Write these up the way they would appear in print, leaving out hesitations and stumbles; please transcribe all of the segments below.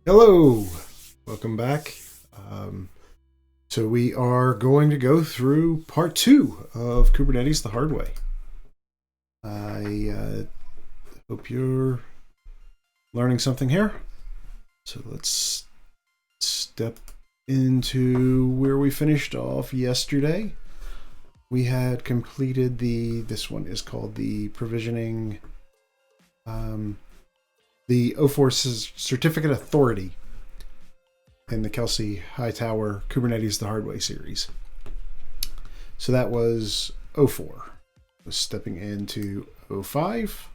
Hello, welcome back. So we are going to go through part 2 of Kubernetes the Hard Way. I hope you're learning something here. So let's step into where we finished off yesterday. We had completed this one is called the provisioning, the O4's Certificate Authority in the Kelsey Hightower Kubernetes the Hard Way series. So that was 04. Was stepping into 05.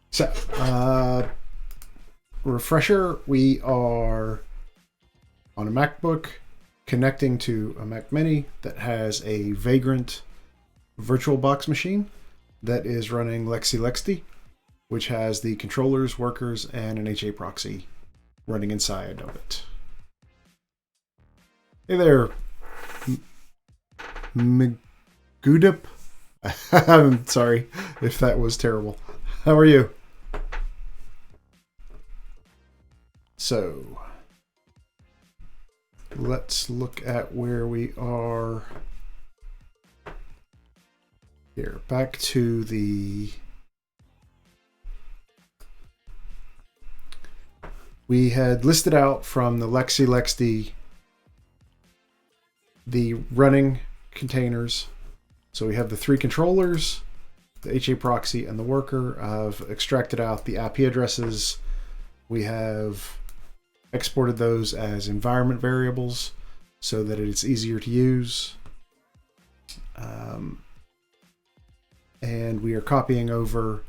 So, refresher, we are on a MacBook connecting to a Mac Mini that has a Vagrant VirtualBox machine that is running LexiLexD, which has the controllers, workers, and an HA proxy running inside of it. Hey there, Magudip. I'm sorry if that was terrible. How are you? So, let's look at where we are here. Back to the... We had listed out from the LexiLexD the running containers. So we have the 3 controllers, the HA proxy, and the worker. I've extracted out the IP addresses. We have exported those as environment variables so that it's easier to use. And we are copying over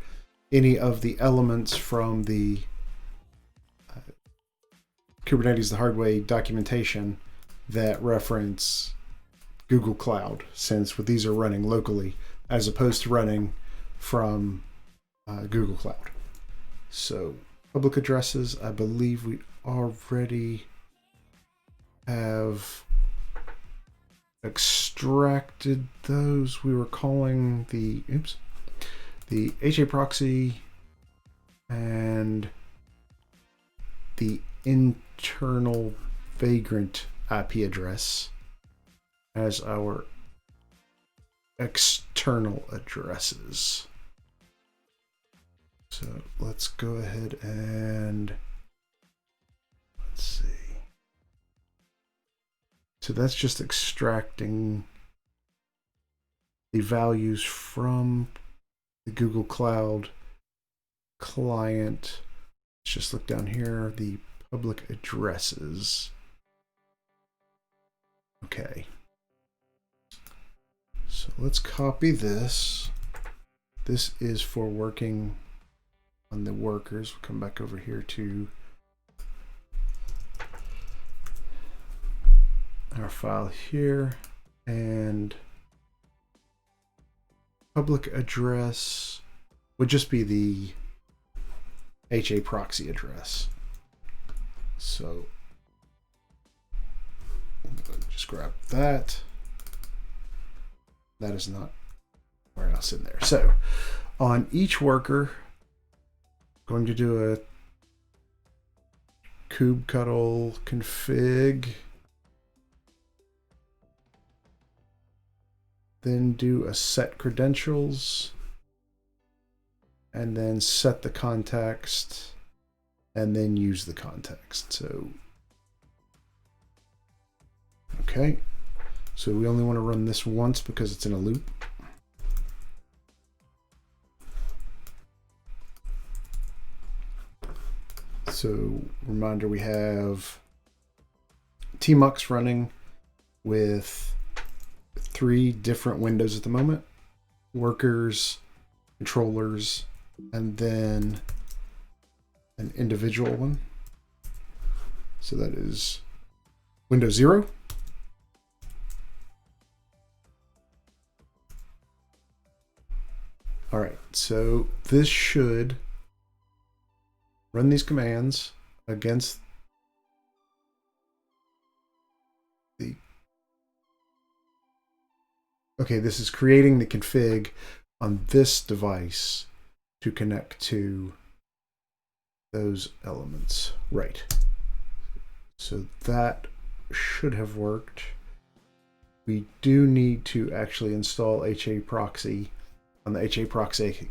any of the elements from the Kubernetes the Hard Way documentation that reference Google Cloud, since these are running locally as opposed to running from Google Cloud. So public addresses, I believe we already have extracted those. We were calling the HA proxy and the internal Vagrant IP address as our external addresses. So let's go ahead and let's see. So that's just extracting the values from the Google Cloud client. Let's just look down here, the public addresses. Okay. So let's copy this. This is for working on the workers. We'll come back over here to our file here, and public address would just be the HA proxy address. So just grab that. That is not where else in there. So on each worker, I'm going to do a kubectl config, then do a set credentials, and then set the context, and then use the context. So, okay. So we only want to run this once because it's in a loop. So reminder, we have tmux running with 3 different windows at the moment: workers, controllers, and then an individual one. So that is Windows 0. All right, so this should run these commands against the... Okay, this is creating the config on this device to connect to those elements. Right. So that should have worked. We do need to actually install HA proxy on the HA proxy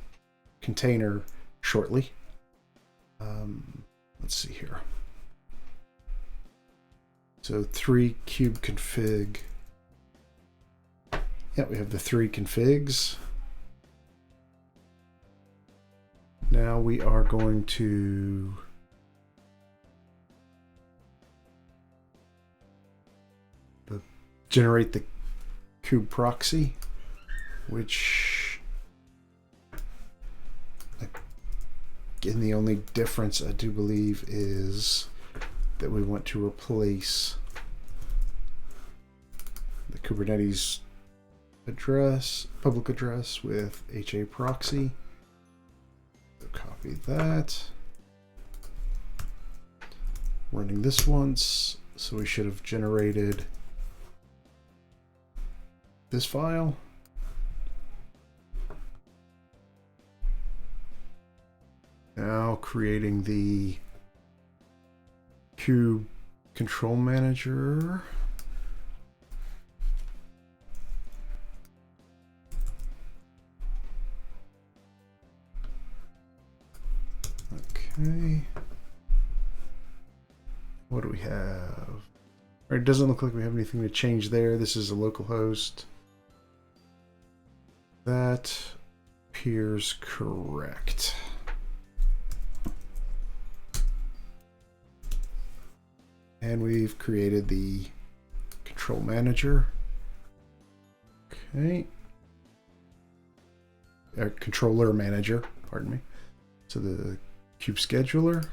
container shortly. Let's see here. So 3 kube config. Yeah, we have the 3 configs. Now we are going to generate the kube proxy, which again, the only difference I do believe is that we want to replace the Kubernetes address, public address, with HA proxy. So copy that. Running this once, so we should have generated this file. Now creating the kube control manager. Okay. What do we have? It doesn't look like we have anything to change there. This is a local host. That appears correct. And we've created the control manager. Okay. Controller manager, pardon me. So the kube scheduler,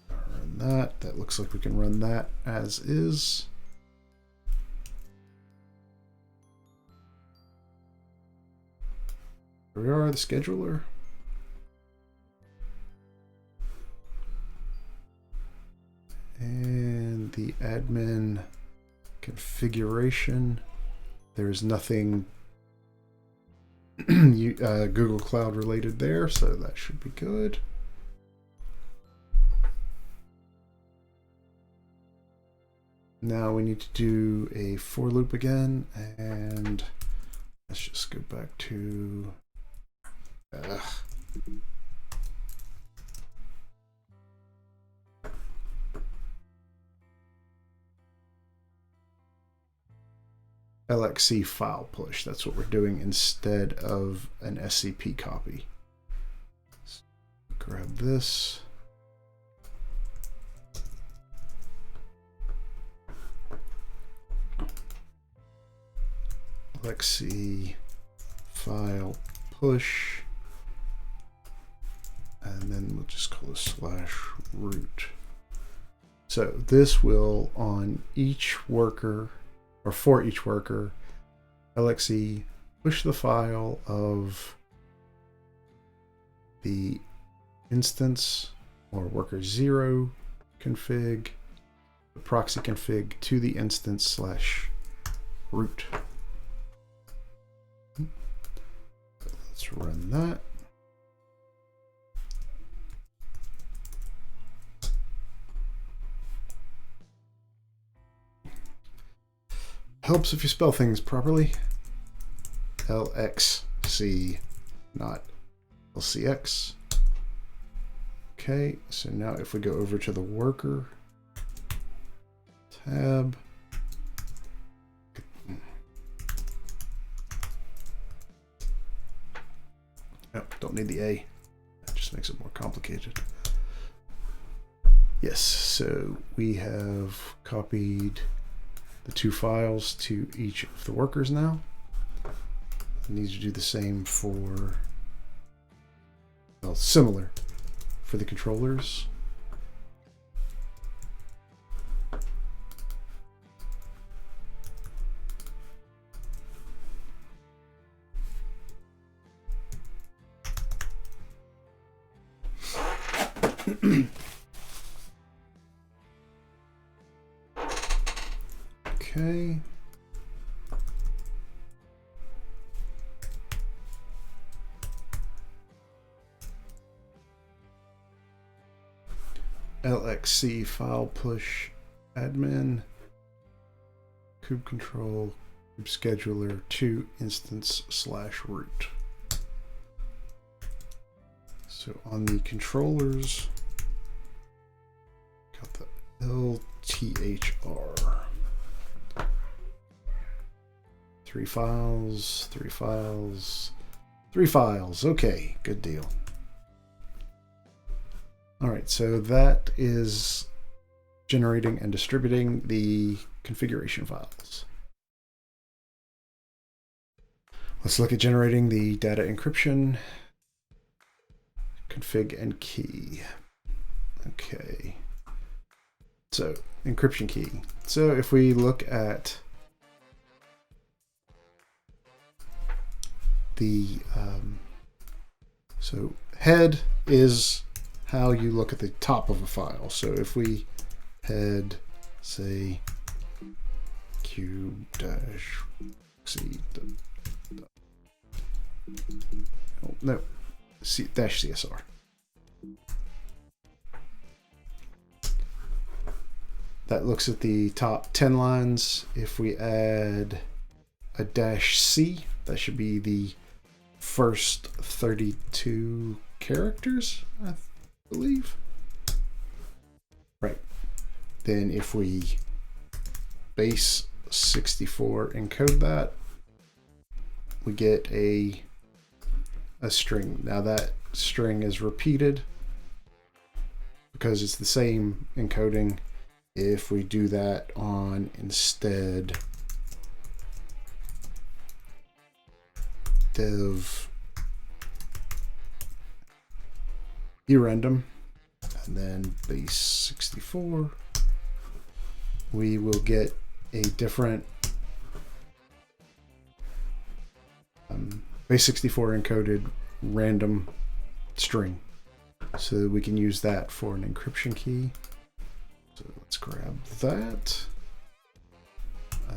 run that. That looks like we can run that as is. Here we are, the scheduler. And the admin configuration. There's nothing Google Cloud related there, so that should be good. Now we need to do a for loop again, and let's just go back to LXC file push. That's what we're doing instead of an SCP copy. So grab this. LXC file push. And then we'll just call it /root. So this will, on each worker, or for each worker, LXC push the file of the instance or worker 0 config, the proxy config to the instance /root. Let's run that. Helps if you spell things properly. LXC, not LCX. Okay, so now if we go over to the worker tab, oh, don't need the A. That just makes it more complicated. Yes, so we have copied the 2 files to each of the workers now. I need to do the same for, well, similar for the controllers. Okay. LXC file push admin kube control kube scheduler to instance/root. So on the controllers, got the LTHR. 3 files, 3 files, 3 files. Okay, good deal. All right, so that is generating and distributing the configuration files. Let's look at generating the data encryption, config and key. Okay. So encryption key. So if we look at the, so head is how you look at the top of a file. So if we head, say, cube-c, oh, no, -csr. That looks at the top 10 lines. If we add a -c, that should be the first 32 characters, I believe. Right. Then if we base 64 encode that, we get a string. Now that string is repeated because it's the same encoding. If we do that on instead dev erandom and then base 64, we will get a different base 64 encoded random string, so we can use that for an encryption key. So let's grab that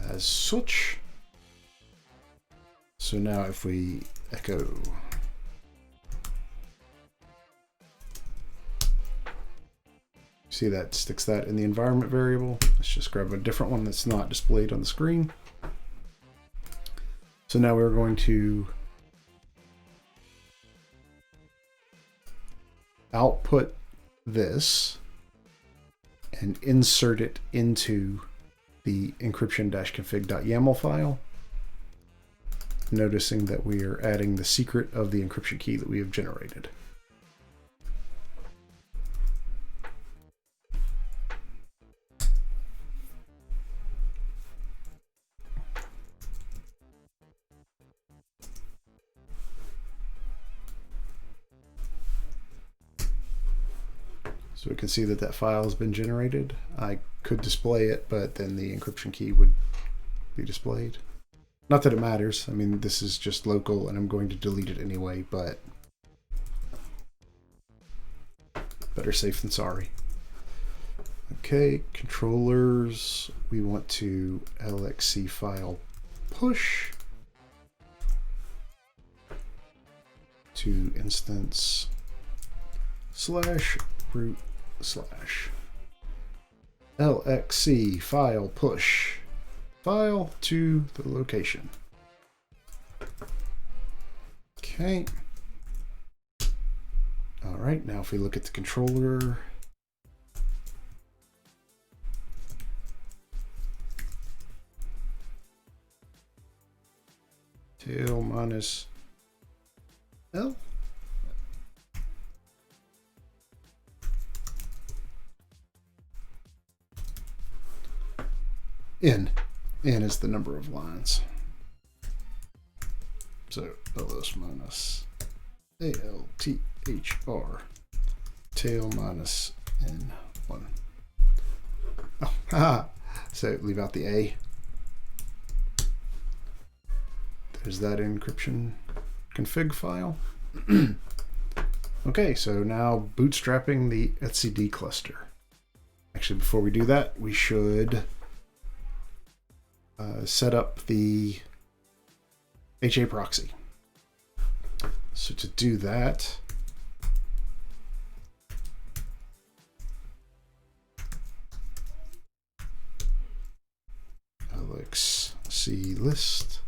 as such. So now if we echo, see that sticks that in the environment variable. Let's just grab a different one that's not displayed on the screen. So now we're going to output this and insert it into the encryption-config.yaml file, noticing that we are adding the secret of the encryption key that we have generated. So we can see that that file has been generated. I could display it, but then the encryption key would be displayed. Not that it matters. I mean, this is just local and I'm going to delete it anyway, but better safe than sorry. Okay, controllers. We want to LXC file push to instance /root/ LXC file push file to the location. Okay. All right, now if we look at the controller, tail minus L. N is the number of lines. So ls minus ALTHR tail minus N1. Oh, haha. So leave out the A. There's that encryption config file. Okay, so now bootstrapping the etcd cluster. Actually, before we do that, we should set up the HA proxy. So to do that, list.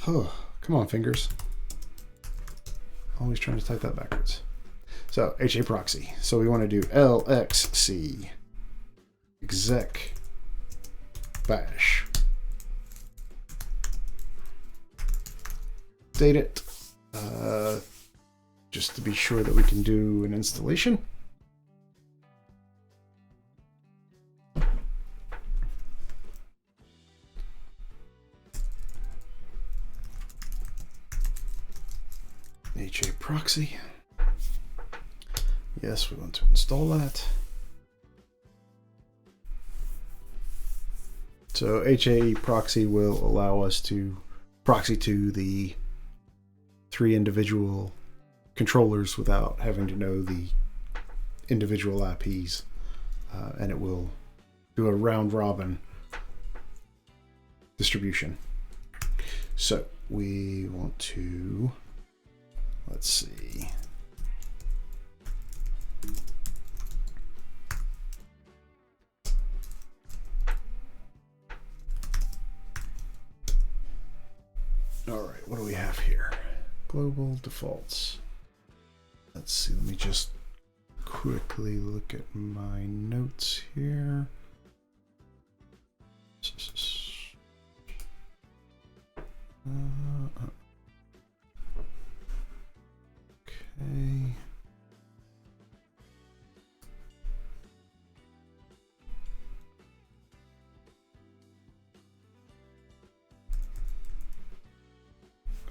Oh, come on, fingers. Always trying to type that backwards. So HA proxy. So we want to do LXC exec bash. Date it. Just to be sure that we can do an installation. HA proxy. Yes, we want to install that. So HA proxy will allow us to proxy to the 3 individual controllers without having to know the individual IPs, and it will do a round robin distribution. So we want to, let's see. All right, what do we have here? Global defaults. Let's see, let me just quickly look at my notes here. Okay.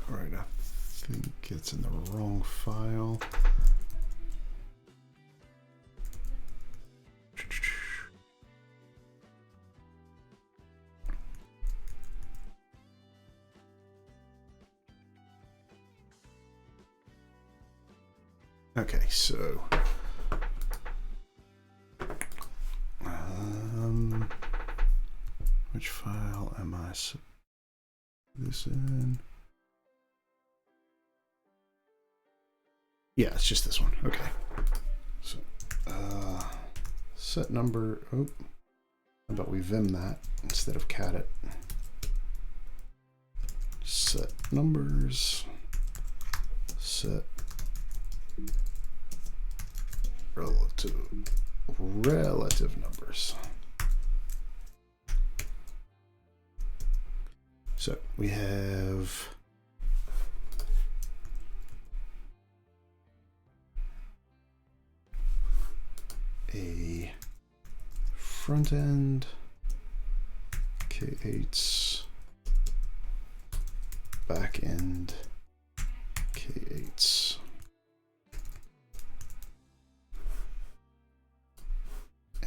All right, I think it's in the wrong file. Okay, so which file am I this in? Yeah, it's just this one. Okay. So set number. Oh, how about we vim that instead of cat it? Set numbers. Set relative numbers. So we have a front end K8s, back end K8s.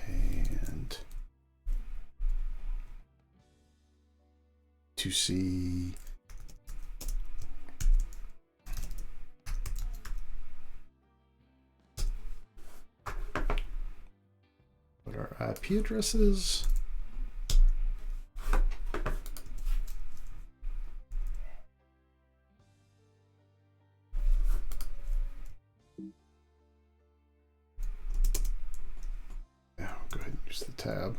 And to see what our IP address is. Go ahead and use the tab.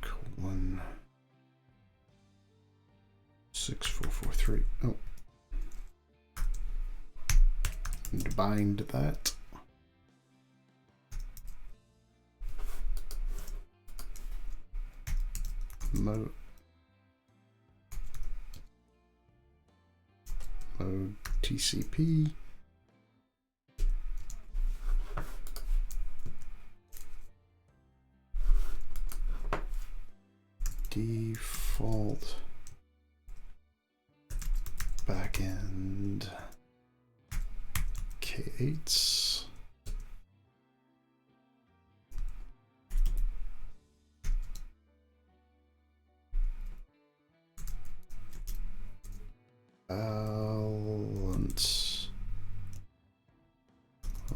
Colon 6443. Oh. And bind that. Mode TCP. Default backend K8s. Balance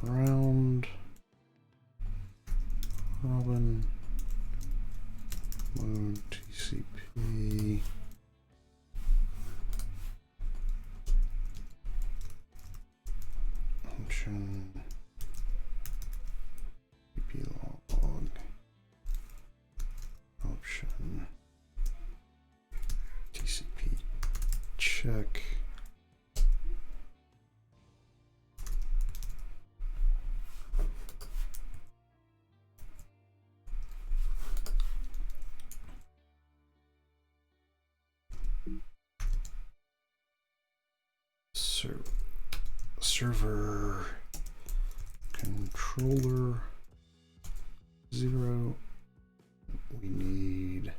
round robin mode TCP option TCP log option server controller 0. We need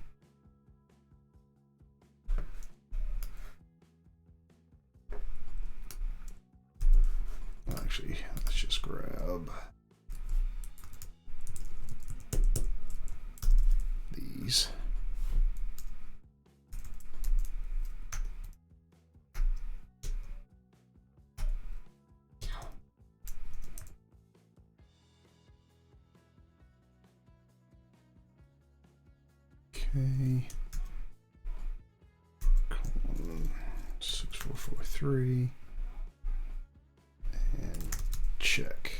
actually, let's just grab these. Okay. 6443 and check.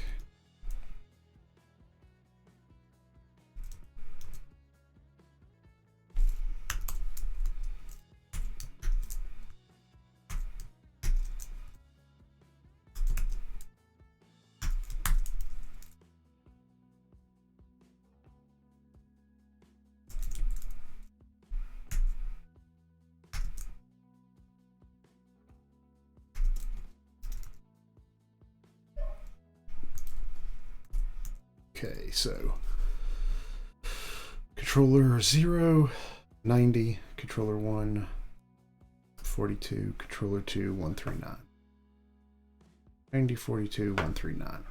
Okay, so controller 0, 90, controller 1, 42, controller 2, 139. 90, 42, 139.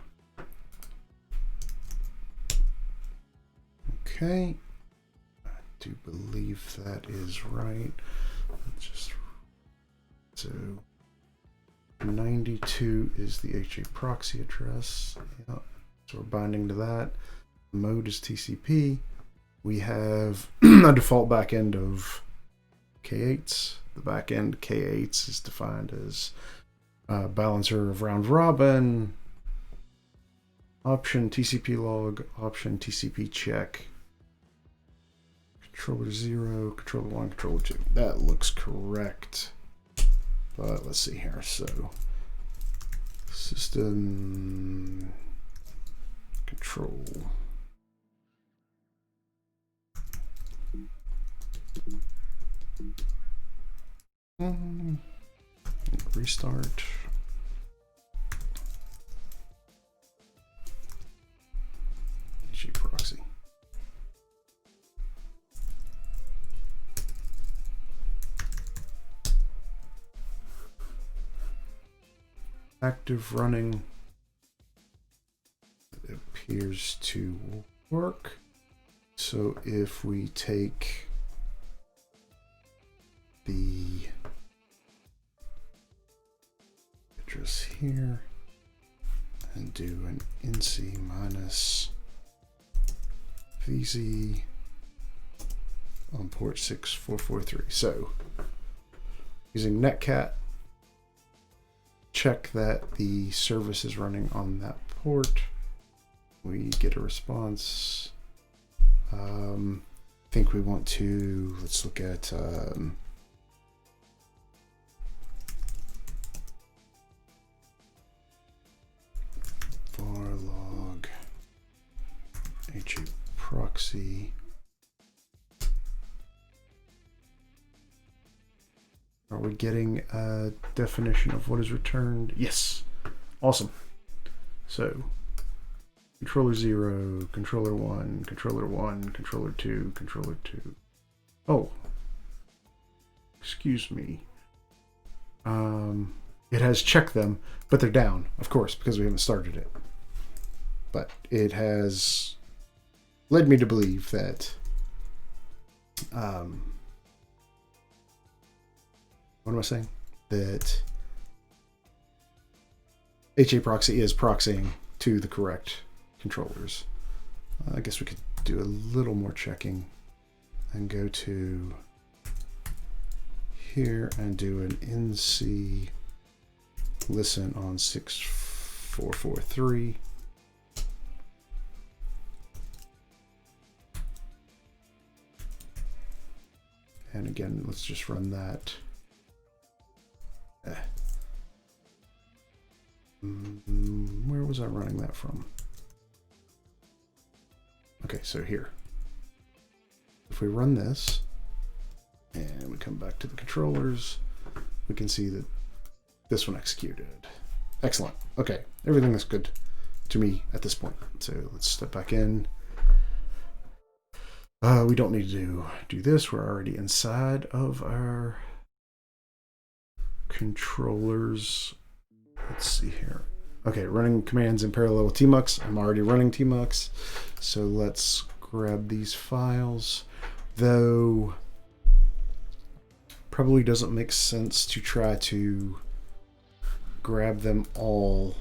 Okay, I do believe that is right. Let's just, so 92 is the HA proxy address. Yep. So we're binding to that. Mode is TCP. We have a default backend of K8s. The backend K8s is defined as balancer of round robin, option TCP log, option TCP check, controller 0, controller 1, controller 2. That looks correct. But let's see here. So system control. Restart. HA proxy. Active running. It appears to work. So if we take the address here and do an nc minus vz on port 6443. So using netcat, check that the service is running on that port. We get a response. I think we want to, let's look at var log HA proxy. Are we getting a definition of what is returned? Yes. Awesome. So controller 0, controller 1, controller 1, controller 2, controller 2. Oh, excuse me. It has checked them, but they're down, of course, because we haven't started it. But it has led me to believe that what am I saying? That HA proxy is proxying to the correct controllers. I guess we could do a little more checking and go to here and do an nc listen on 6443. And again, let's just run that. Where was I running that from? Okay, so here. If we run this and we come back to the controllers, we can see that this one executed. Excellent. Okay, everything is good to me at this point. So let's step back in. We don't need to do this. We're already inside of our controllers. Let's see here. Okay, running commands in parallel with tmux. I'm already running tmux. So let's grab these files. Though probably doesn't make sense to try to grab them all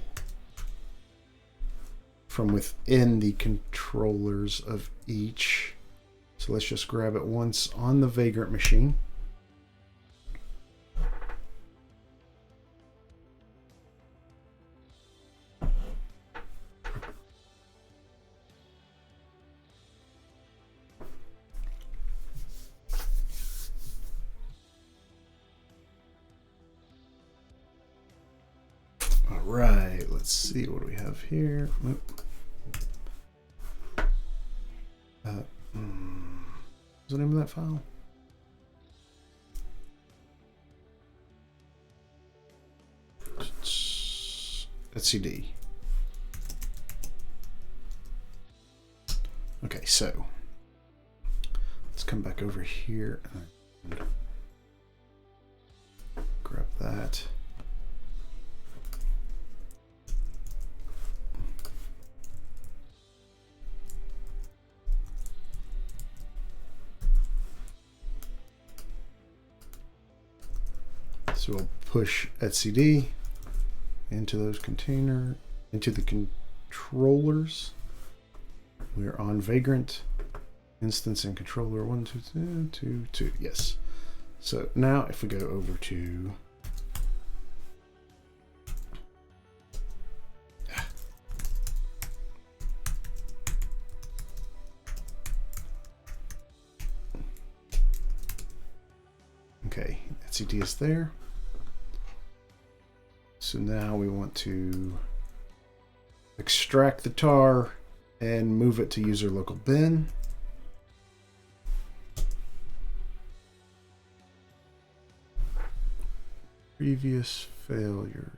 from within the controllers of each. So let's just grab it once on the Vagrant machine. All right, let's see what do we have here. What's the name of that file? etcd. Okay, so let's come back over here and grab that. So we'll push etcd into those into the controllers. We're on Vagrant instance and controller 1, 2, 2, 2, 2. Yes. So now if we go over to okay, etcd is there. So now we want to extract the tar and move it to user local bin. Previous failure.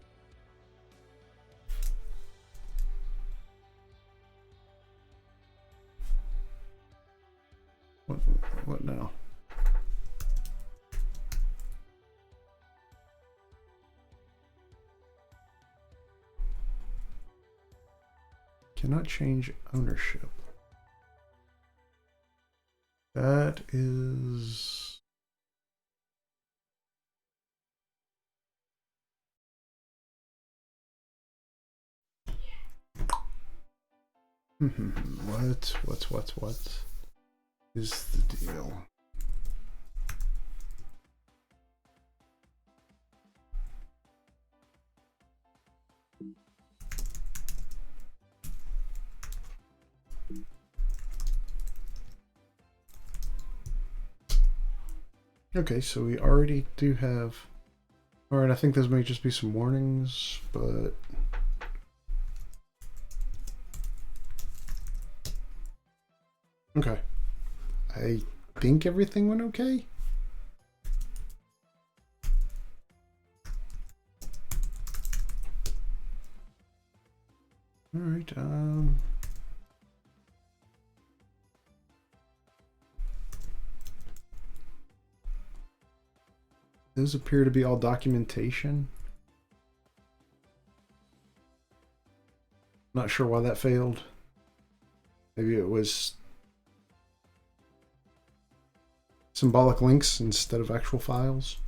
What now? Cannot change ownership. That is... What is the deal? Okay, so we already do have... Alright, I think those may just be some warnings, but... Okay. I think everything went okay. Alright, those appear to be all documentation. Not sure why that failed. Maybe it was symbolic links instead of actual files.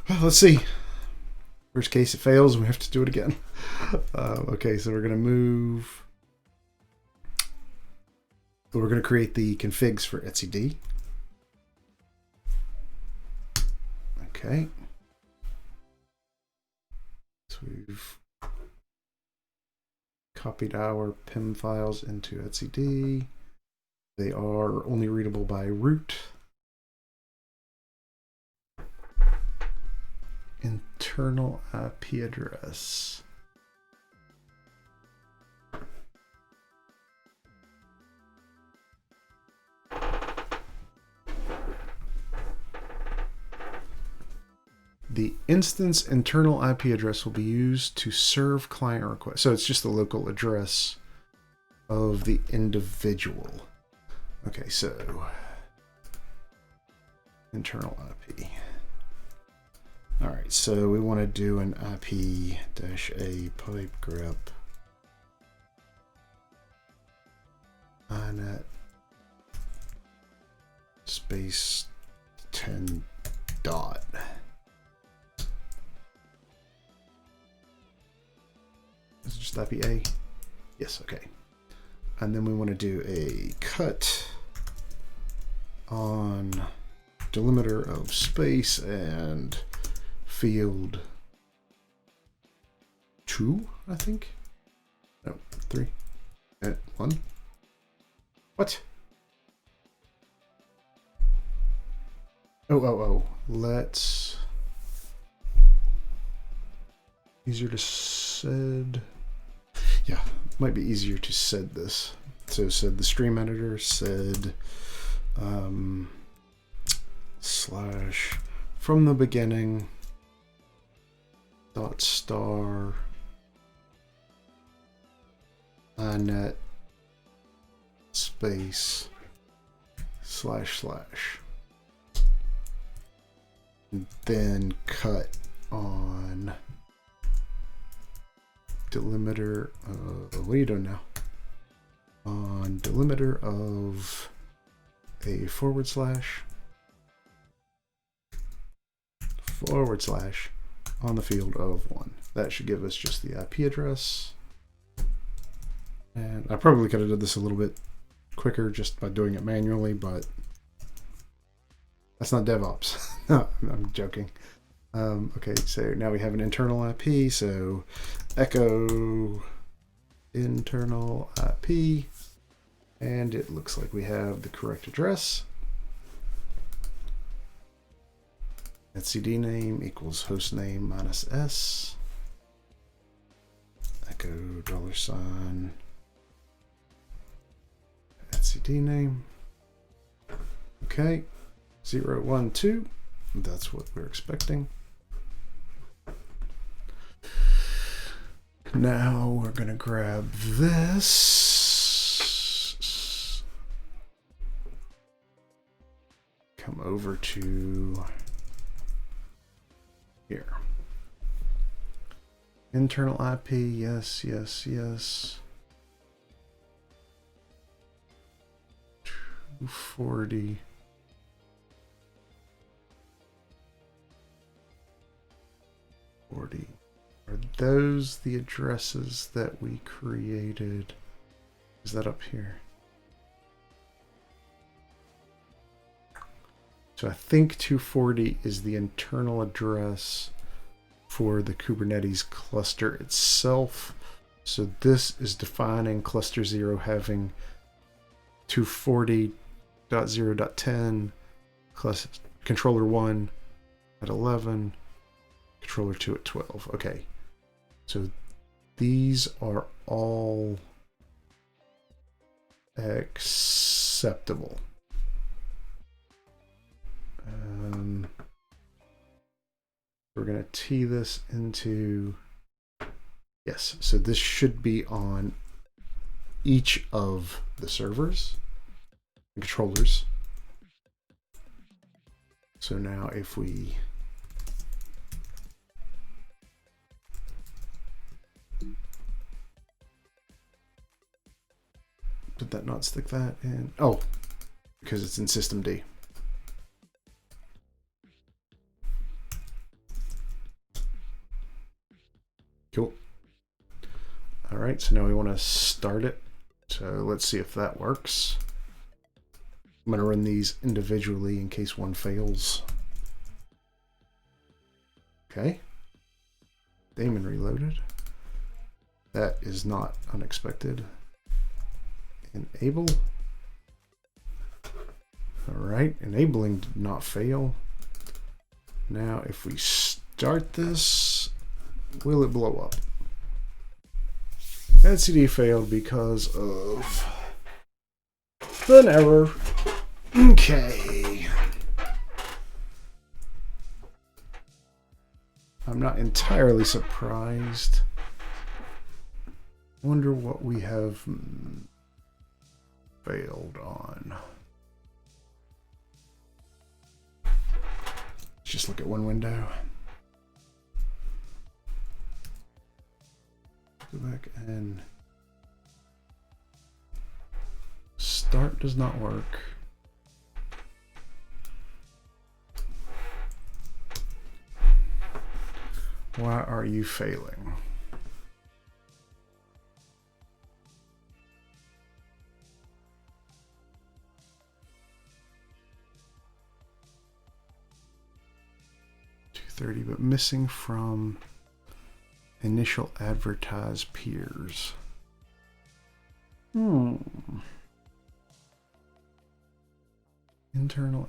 Well, let's see. Worst case, it fails and we have to do it again. Okay, so we're going to move. We're going to create the configs for etcd. Okay. So we've copied our PIM files into etcd. They are only readable by root. Internal IP address. the instance internal IP address will be used to serve client requests. So it's just the local address of the individual. Okay, so internal IP. All right, so we want to do an IP-a pipe grep inet space 10 dot. Is it just IP-a? Yes, okay. And then we want to do a cut on delimiter of space and field 2, I think. No, 3. 1. What? Oh. Let's. Easier to sed. Yeah, might be easier to sed this. So sed the stream editor, sed slash from the beginning dot star inet space slash and then cut on delimiter what are you doing now? On delimiter of a forward slash on the field of 1. That should give us just the IP address. And I probably could have done this a little bit quicker just by doing it manually, but that's not DevOps. No, I'm joking. Okay, so now we have an internal IP, so echo internal IP, and it looks like we have the correct address. etcd name equals host name minus s echo $, etcd name. Okay, 0, 1, 2. That's what we're expecting. Now we're going to grab this, come over to here. Internal IP, yes. 240. Are those the addresses that we created? Is that up here? So I think 240 is the internal address for the Kubernetes cluster itself. So this is defining cluster 0 having 240.0.10, controller 1 at 11, controller 2 at 12. Okay, so these are all acceptable. We're going to tee this into, yes, so this should be on each of the servers and controllers. So now if we did that not stick that in? Oh, because it's in systemd. Cool. All right, so now we want to start it. So let's see if that works. I'm going to run these individually in case one fails. Okay. Daemon reloaded. That is not unexpected. Enable. All right, enabling did not fail. Now if we start this, will it blow up? etcd failed because of an error. Okay. I'm not entirely surprised. Wonder what we have failed on. Let's just look at one window. Go back and start does not work. Why are you failing? $230, but missing from initial advertised peers. Internal.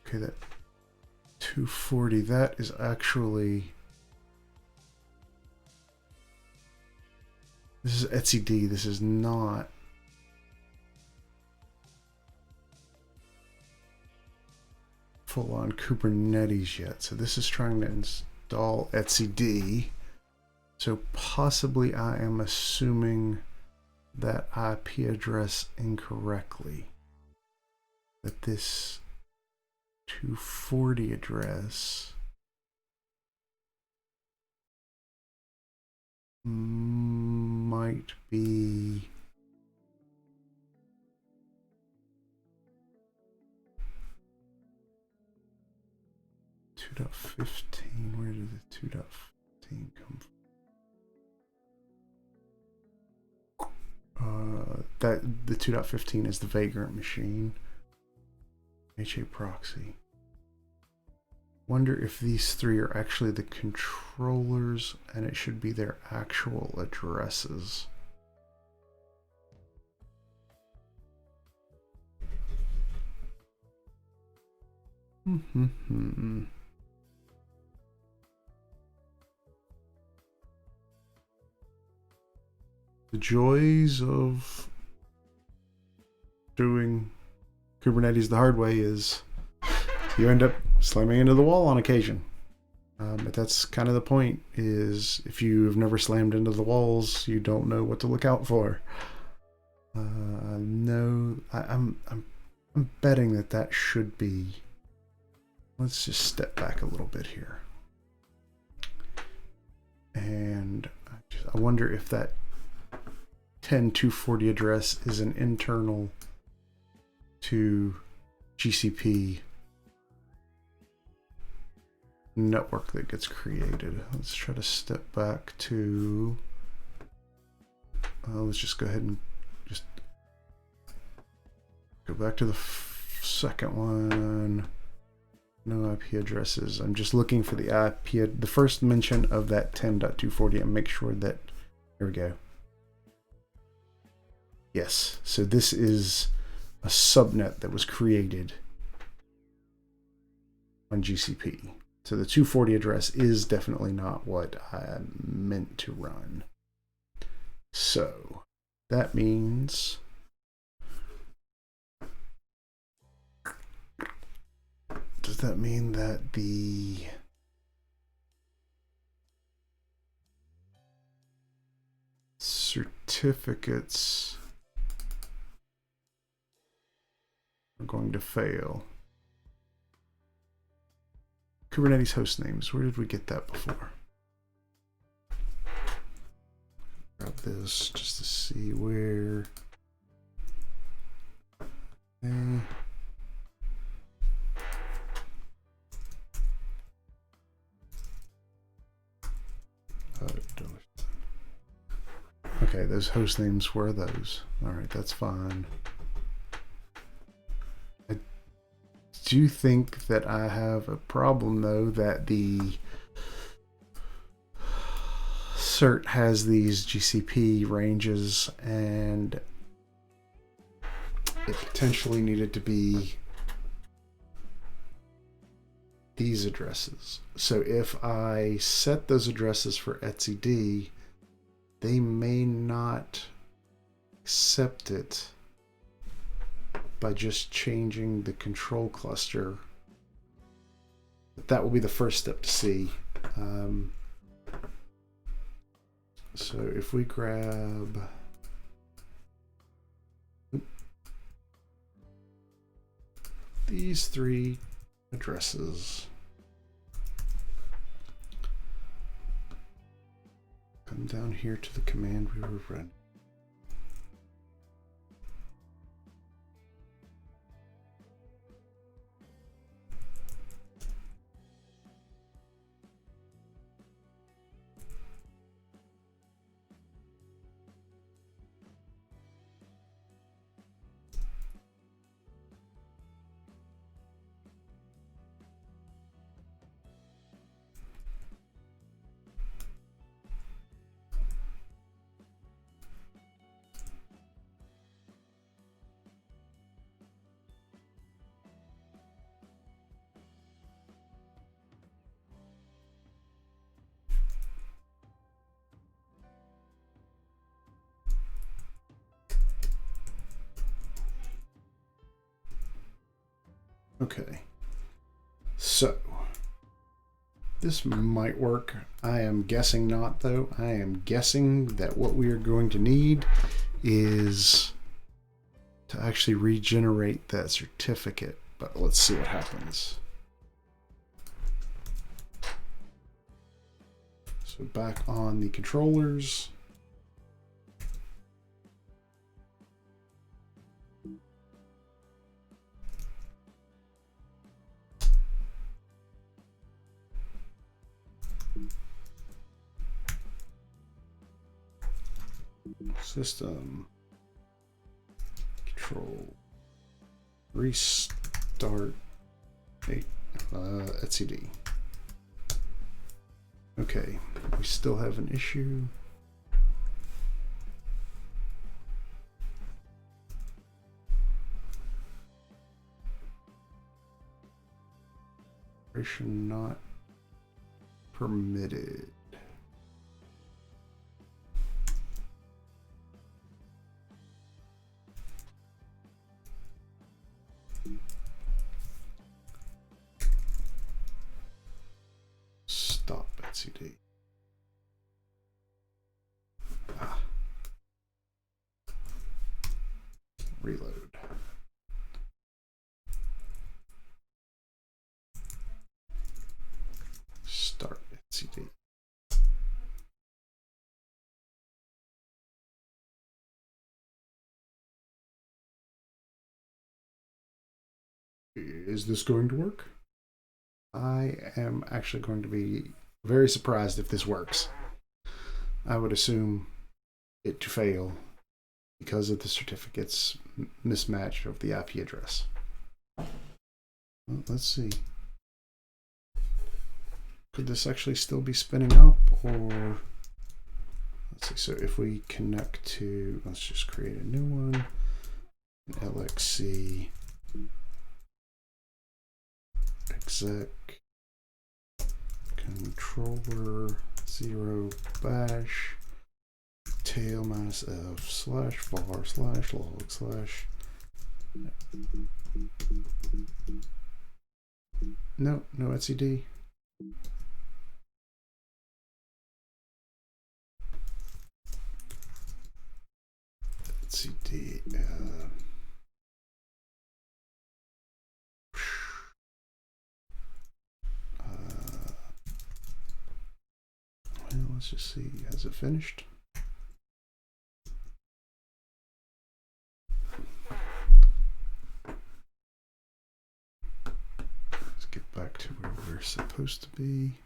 Okay, that 240, that is actually, this is etcd, this is not full-on Kubernetes yet. So this is trying to install etcd. So possibly I am assuming that IP address incorrectly. That this 240 address might be .15. Where did the 2.15 come from? That the 2.15 is the vagrant machine. HA proxy. Wonder if these three are actually the controllers and it should be their actual addresses. The joys of doing Kubernetes the hard way is you end up slamming into the wall on occasion. But that's kind of the point, is if you've never slammed into the walls, you don't know what to look out for. No, I'm betting that should be. Let's just step back a little bit here. And I wonder if that 10.240 address is an internal to GCP network that gets created. Let's try to step back to, let's just go ahead and just go back to the second one. No IP addresses. I'm just looking for the IP, the first mention of that 10.240 and make sure that, there we go. Yes, so this is a subnet that was created on GCP. So the 240 address is definitely not what I meant to run. So that means does that mean that the certificates are going to fail? Kubernetes host names, where did we get that before? Grab this just to see where. Okay, those host names were those. All right, that's fine. do think that I have a problem, though, that the cert has these GCP ranges, and it potentially needed to be these addresses. So if I set those addresses for etcd, they may not accept it by just changing the control cluster. But that will be the first step to see. So if we grab these three addresses, come down here to the command we were running. Okay, so this might work. I am guessing not, though. I am guessing that what we are going to need is to actually regenerate that certificate, but let's see what happens. So back on the controllers. System control restart etcd. Okay, we still have an issue. Operation not permitted. Stop etcd. Reload. Start etcd. Is this going to work? I am actually going to be very surprised if this works. I would assume it to fail because of the certificate's mismatch of the IP address. Well, let's see. Could this actually still be spinning up, or let's see. So if we connect to, let's just create a new one, LXC exec controller 0 bash tail minus f slash var slash log slash. No etcd. etcd. Well, let's just see. Has it finished? Let's get back to where we're supposed to be.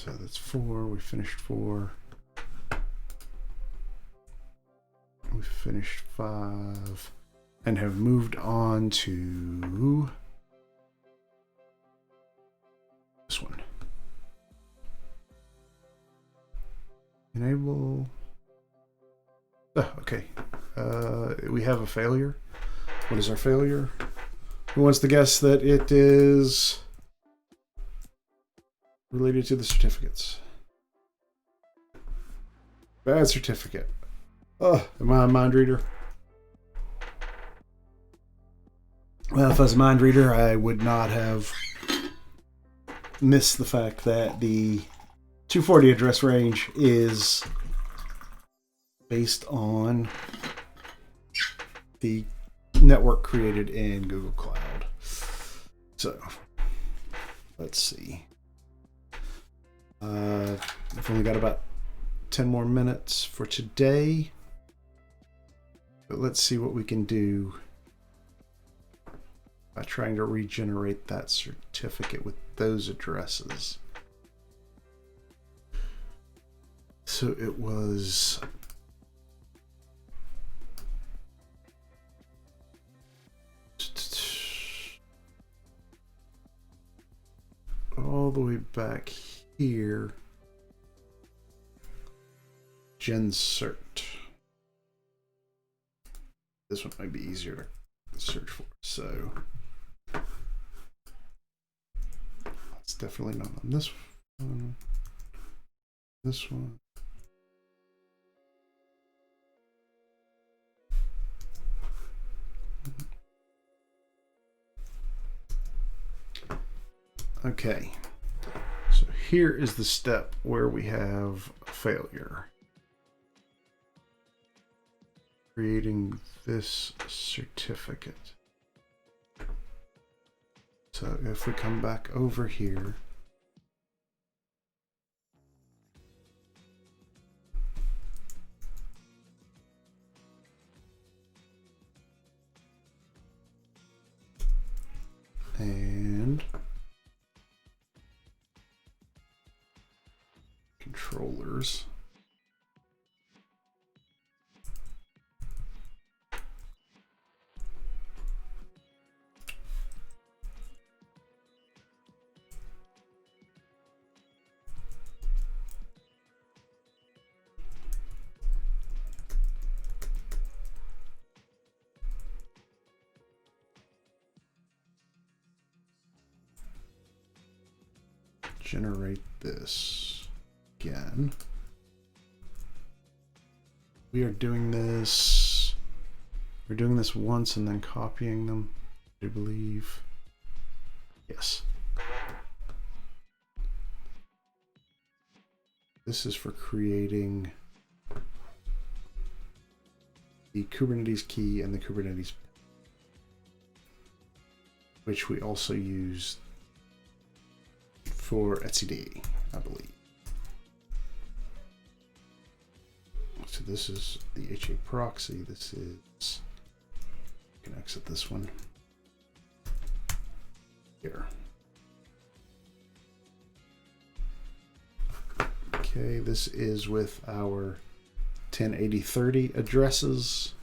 So that's 4. We finished 4. We finished 5 and have moved on to this one. Enable. Okay. We have a failure. What is our failure? Who wants to guess that it is related to the certificates? Bad certificate. Oh, am I a mind reader? Well, if I was a mind reader, I would not have missed the fact that the 240 address range is based on the network created in Google Cloud. So, let's see. We've only got about 10 more minutes for today. But let's see what we can do by trying to regenerate that certificate with those addresses. So it was all the way back here. GenCert. This one might be easier to search for. So it's definitely not on this one. This one. Okay, so here is the step where we have failure. Creating this certificate. So if we come back over here, and controllers. Generate this again. We are doing this. We're doing this once and then copying them, I believe. Yes. This is for creating the Kubernetes key and the Kubernetes, which we also use for etcd, I believe. So this is the HA proxy. This is, you can exit this one here. Okay, this is with our 1080/30 addresses.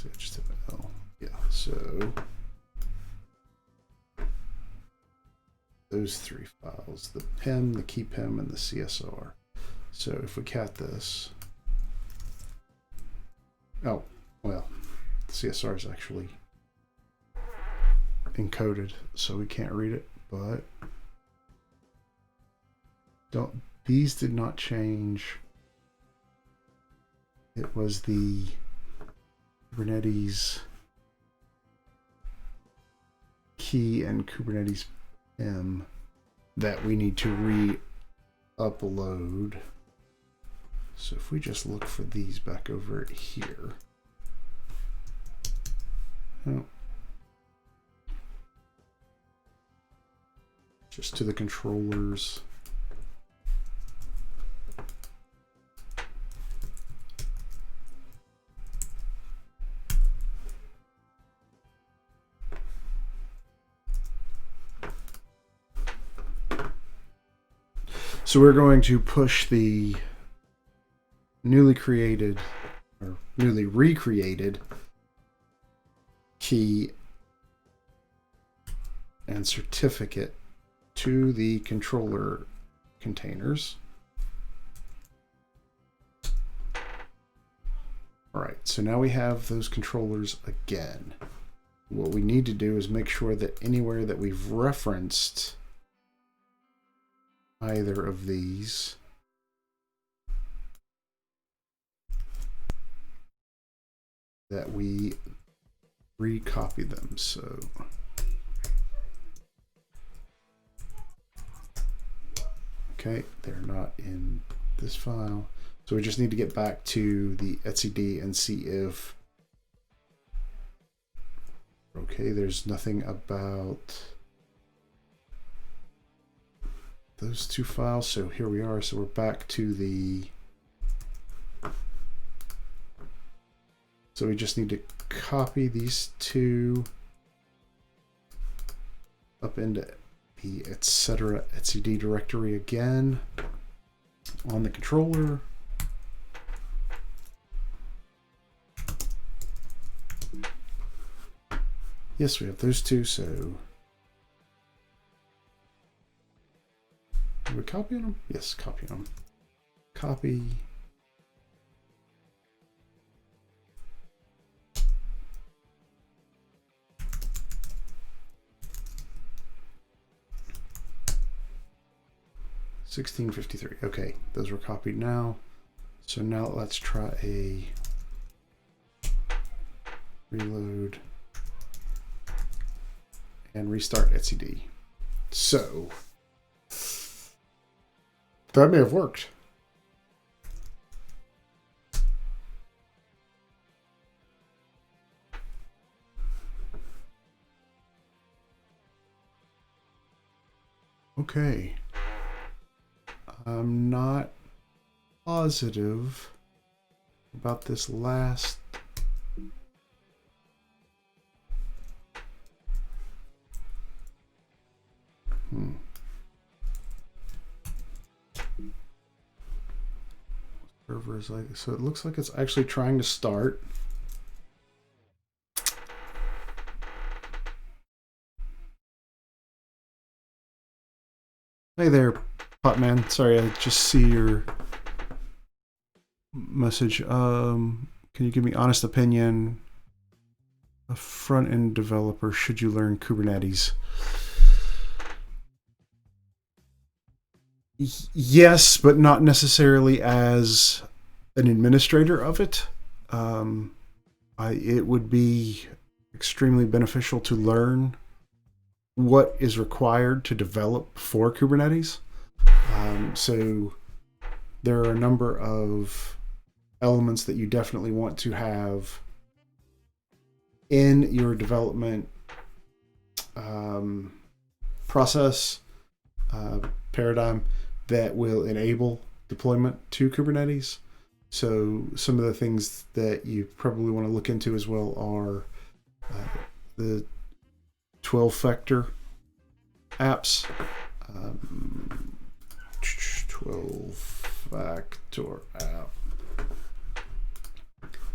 HTML. Yeah, so those 3 files, the PIM, the key PIM, and the CSR. So if we cat this, oh, well, the CSR is actually encoded, so we can't read it, but these did not change. It was the Kubernetes key and Kubernetes PIM that we need to re-upload. So if we just look for these back over here. Oh. Just to the controllers. So we're going to push the newly created or newly recreated key and certificate to the controller containers. All right, so now we have those controllers again. What we need to do is make sure that anywhere that we've referenced either of these, that we recopy them. So okay, they're not in this file. So we just need to get back to the etcd and see if, okay, there's nothing about those two files. So here we are. So we're back to the, so we just need to copy these two up into the etc etcd directory again on the controller. Yes, we have those two, so are we copying them? Yes, copy them. Copy. $16.53. Okay, those were copied now. So now let's try a reload and restart etcd. So that may have worked. Okay. I'm not positive about this last. Server is like, so it looks like it's actually trying to start. Hey there, Potman. Sorry, I just see your message. Can you give me honest opinion? A front-end developer, should you learn Kubernetes? Yes, but not necessarily as an administrator of it. It would be extremely beneficial to learn what is required to develop for Kubernetes. So there are a number of elements that you definitely want to have in your development process paradigm that will enable deployment to Kubernetes. So some of the things that you probably want to look into as well are the 12-factor apps. 12-factor app.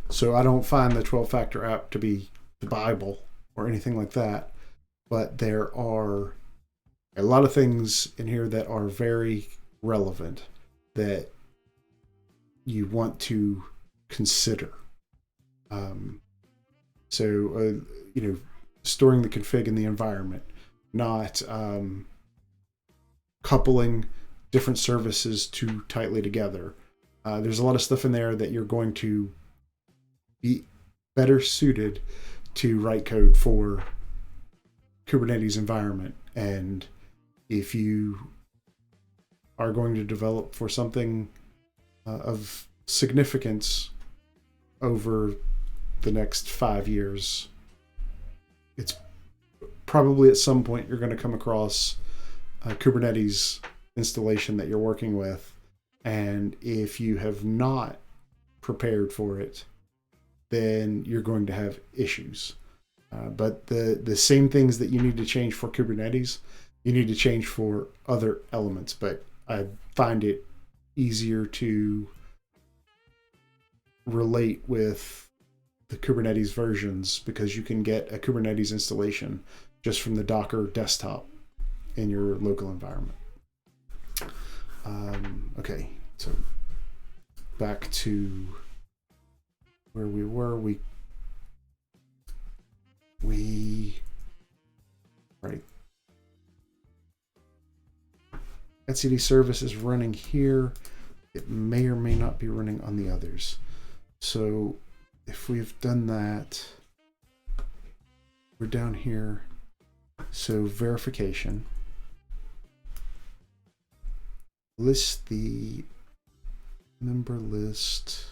So I don't find the 12-factor app to be the Bible or anything like that, but there are a lot of things in here that are very relevant that you want to consider. Storing the config in the environment, not coupling different services too tightly together. There's a lot of stuff in there that you're going to be better suited to write code for Kubernetes environment. And if you are going to develop for something of significance over the next 5 years, it's probably at some point you're going to come across a Kubernetes installation that you're working with. And if you have not prepared for it, then you're going to have issues. But the same things that you need to change for Kubernetes, you need to change for other elements. But I find it easier to relate with the Kubernetes versions because you can get a Kubernetes installation just from the Docker desktop in your local environment. Okay, so back to where we were. Right. etcd service is running here. It may or may not be running on the others. So if we've done that, we're down here. So verification. List the member list.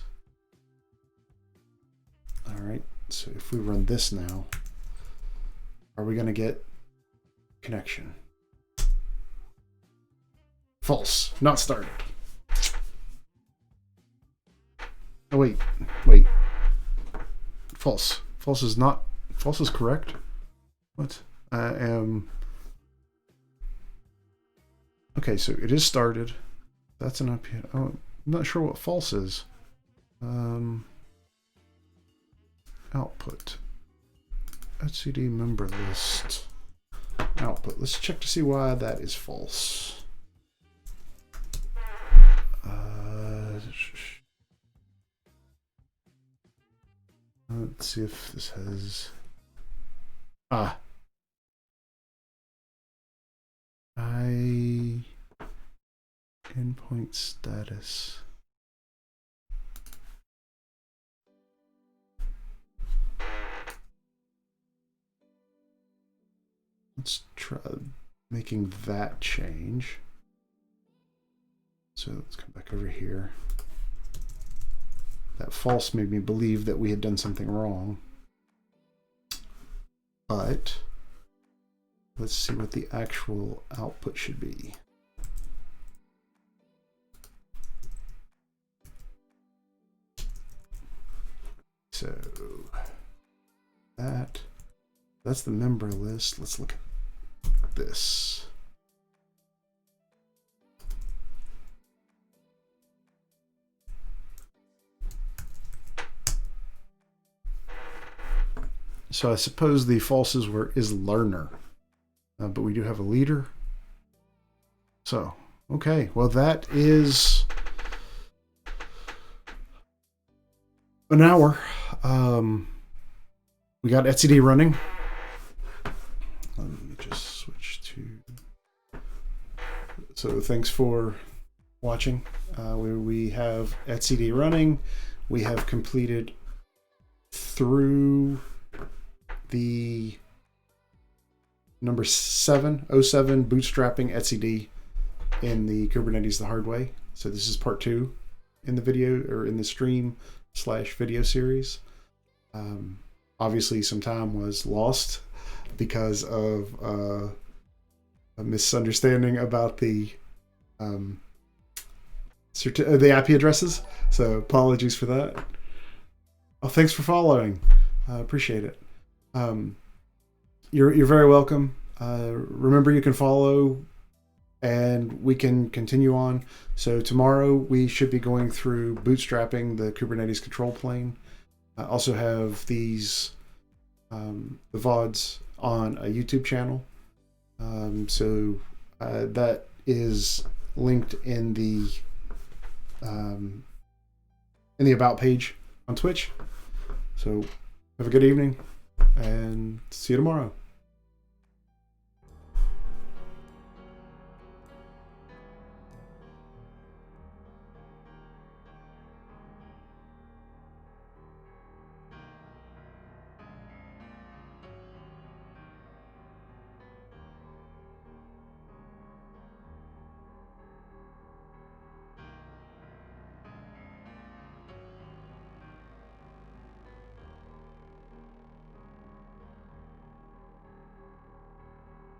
All right, so if we run this now, are we going to get connection? False, not started. Oh, wait. False. False is not, false is correct. What? I am, okay, so it is started. That's an IP. Oh, I'm not sure what false is. Output. etcd member list. Output. Let's check to see why that is false. Let's see if this has. Endpoint status. Let's try making that change. So let's come back over here. That false made me believe that we had done something wrong. But let's see what the actual output should be. So that's the member list. Let's look at this. So I suppose the false is learner, but we do have a leader. So, okay, well that is an hour. We got etcd running. Let me just switch to. So thanks for watching. We have etcd running. We have completed through the number 707 bootstrapping etcd in the Kubernetes the Hard Way. So this is part 2 in the video, or in the stream/video series. Obviously some time was lost because of a misunderstanding about the IP addresses. So apologies for that. Oh, thanks for following. Appreciate it. You're very welcome. Remember, you can follow and we can continue on. So tomorrow we should be going through bootstrapping the Kubernetes control plane. I also have these the VODs on a YouTube channel. So that is linked in the about page on Twitch. So have a good evening and see you tomorrow.